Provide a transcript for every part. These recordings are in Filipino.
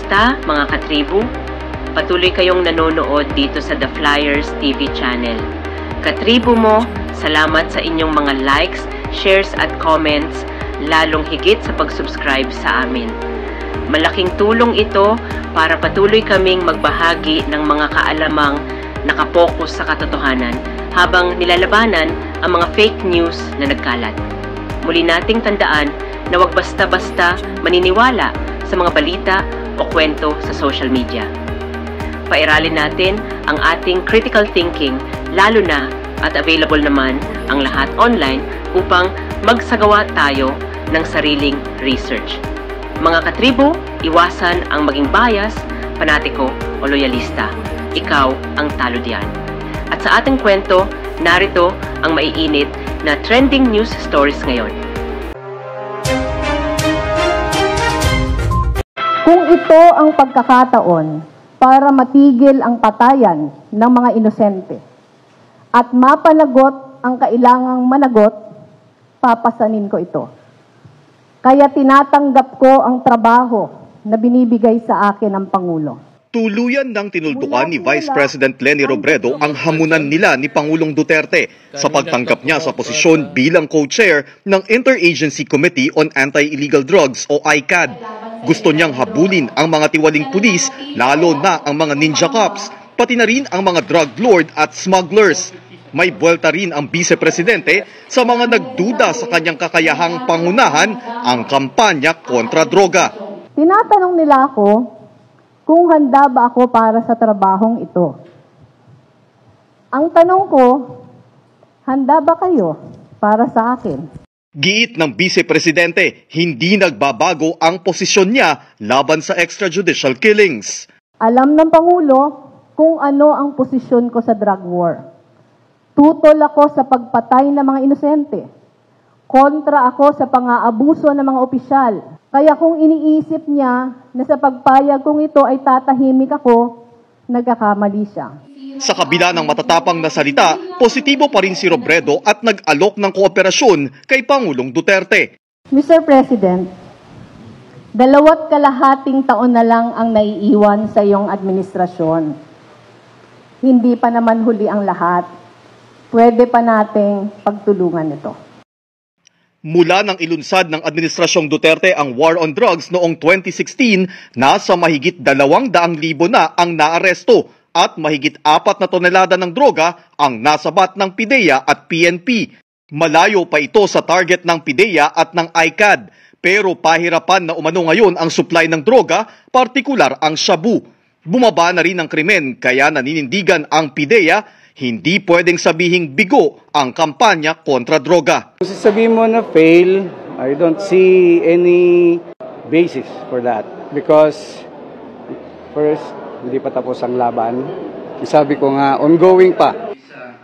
Kamusta mga katribu? Patuloy kayong nanonood dito sa The Flyers TV channel. Katribu mo, salamat sa inyong mga likes, shares at comments, lalong higit sa pag-subscribe sa amin. Malaking tulong ito para patuloy kaming magbahagi ng mga kaalamang nakapokus sa katotohanan habang nilalabanan ang mga fake news na nagkalat. Muli nating tandaan na huwag basta-basta maniniwala sa mga balita o kwento sa social media. Pairalin natin ang ating critical thinking, lalo na at available naman ang lahat online upang magsagawa tayo ng sariling research. Mga katribo, iwasan ang maging bias, panatiko o loyalista. Ikaw ang talo diyan. At sa ating kwento, narito ang maiinit na trending news stories ngayon. Kung ito ang pagkakataon para matigil ang patayan ng mga inosente at mapanagot ang kailangang managot, papasanin ko ito. Kaya tinatanggap ko ang trabaho na binibigay sa akin ng Pangulo. Tuluyan ng tinuldukan ni Vice President Leni Robredo ang hamunan nila ni Pangulong Duterte sa pagtanggap niya sa posisyon bilang co-chair ng Interagency Committee on Anti-Illegal Drugs o ICAD. Gusto niyang habulin ang mga tiwaling pulis, lalo na ang mga ninja cops, pati na rin ang mga drug lord at smugglers. May buwelta rin ang Vice-Presidente sa mga nagduda sa kanyang kakayahang pangunahan ang kampanya kontra droga. Tinatanong nila ako kung handa ba ako para sa trabahong ito. Ang tanong ko, handa ba kayo para sa akin? Giit ng Vice-Presidente, hindi nagbabago ang posisyon niya laban sa extrajudicial killings. Alam ng Pangulo kung ano ang posisyon ko sa drug war. Tutol ako sa pagpatay ng mga inosente. Kontra ako sa pang-aabuso ng mga opisyal. Kaya kung iniisip niya na sa pagpayag kong ito ay tatahimik ako, nagkakamali siya. Sa kabila ng matatapang na salita, positibo pa rin si Robredo at nag-alok ng kooperasyon kay Pangulong Duterte. Mr. President, 2.5 taon na lang ang naiiwan sa iyong administrasyon. Hindi pa naman huli ang lahat. Pwede pa nating pagtulungan ito. Mula nang ilunsad ng Administrasyong Duterte ang war on drugs noong 2016, nasa mahigit 200,000 na ang naaresto at mahigit 4 na tonelada ng droga ang nasabat ng PIDEA at PNP. Malayo pa ito sa target ng PIDEA at ng ICAD, pero pahirapan na umano ngayon ang supply ng droga, partikular ang shabu. Bumaba na rin ang krimen kaya naninindigan ang PIDEA, hindi pwedeng sabihing bigo ang kampanya kontra droga. Kung sasabihin mo na fail, I don't see any basis for that. Because first, hindi pa tapos ang laban. Sabi ko nga, ongoing pa.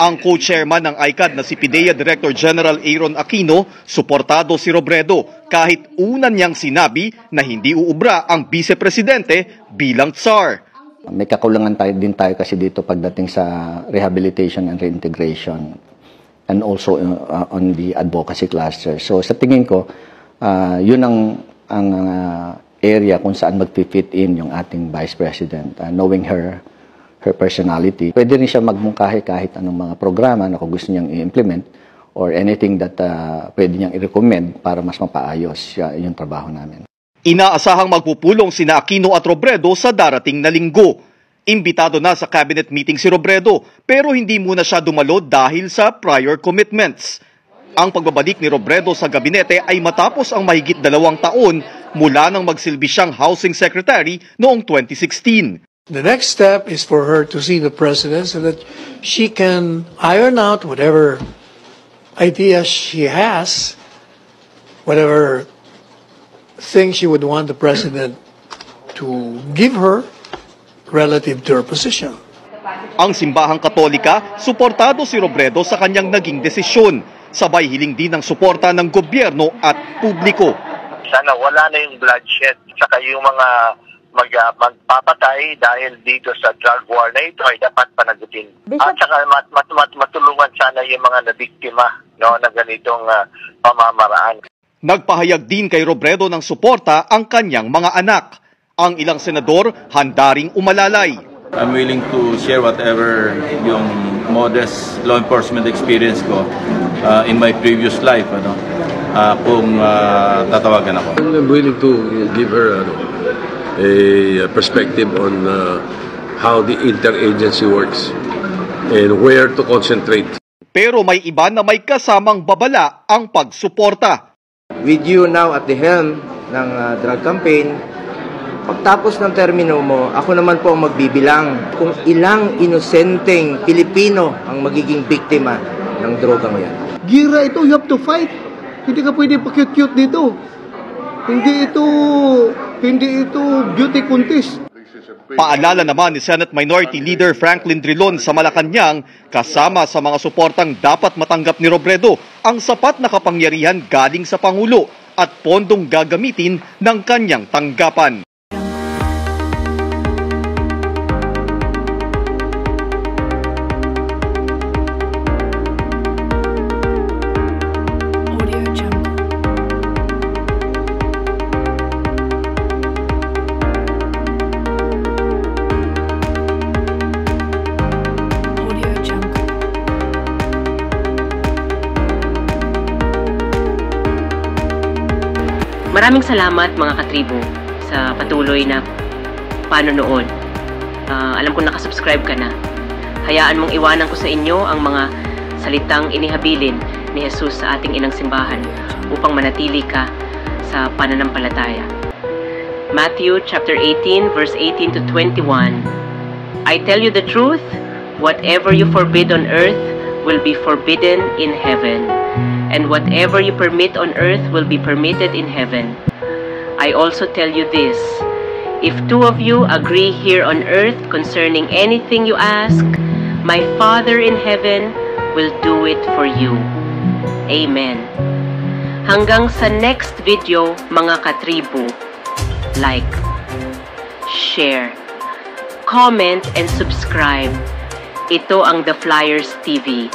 Ang co-chairman ng ICAD na si PIDEA Director General Aaron Aquino, suportado si Robredo kahit unan niyang sinabi na hindi uubra ang Vice-Presidente bilang tsar. May kakulangan din tayo kasi dito pagdating sa rehabilitation and reintegration and also on the advocacy cluster. So sa tingin ko, yun ang area kung saan mag-fit in yung ating Vice President, knowing her personality. Pwede rin siya magmungkahi kahit anong mga programa na kung gusto niyang i-implement or anything that pwede niyang i-recommend para mas mapaayos yung trabaho namin. Inaasahang magpupulong sina Aquino at Robredo sa darating na linggo. Imbitado na sa cabinet meeting si Robredo pero hindi muna siya dumalo dahil sa prior commitments. Ang pagbabalik ni Robredo sa gabinete ay matapos ang mahigit 2 taon mula nang magsilbi siyang housing secretary noong 2016. The next step is for her to see the president so that she can iron out whatever ideas she has, whatever things she would want the president to give her relative to her position. Ang simbahang Katolika, suportado si Robredo sa kanyang naging desisyon. Sabay hiling din ng suporta ng gobyerno at publiko. Sana wala na yung bloodshed, saka yung mga magpapatay dahil dito sa drug war na ito ay dapat panagutin. At saka matulungan sana yung mga nabiktima na ganitong pamamaraan. Nagpahayag din kay Robredo ng suporta ang kanyang mga anak. Ang ilang senador handa ring umalalay. I'm willing to share whatever yung modest law enforcement experience ko in my previous life, kung tatawagan ako. I'm willing to give her a perspective on how the interagency works and where to concentrate. Pero may iba na may kasamang babala ang pagsuporta. With you now at the helm ng drug campaign, pagtapos ng termino mo, ako naman po ang magbibilang kung ilang inosenteng Pilipino ang magiging biktima ng drogang yan. Gira ito, you have to fight. Hindi ka pwede pa-cute-cute dito. Hindi ito beauty contest. Paalala naman ni Senate Minority Leader Franklin Drilon sa Malacanang, kasama sa mga suportang dapat matanggap ni Robredo ang sapat na kapangyarihan galing sa Pangulo at pondong gagamitin ng kanyang tanggapan. Maraming salamat mga katribo sa patuloy na panonood. Alam ko nakasubscribe ka na. Hayaan mong iwanan ko sa inyo ang mga salitang inihabilin ni Jesus sa ating inang simbahan upang manatili ka sa pananampalataya. Matthew chapter 18 verse 18 to 21. I tell you the truth, whatever you forbid on earth will be forbidden in heaven. And whatever you permit on earth will be permitted in heaven. I also tell you this, if two of you agree here on earth concerning anything you ask, my Father in heaven will do it for you. Amen. Hanggang sa next video, mga katribo, like, share, comment, and subscribe. Ito ang The Flyers TV.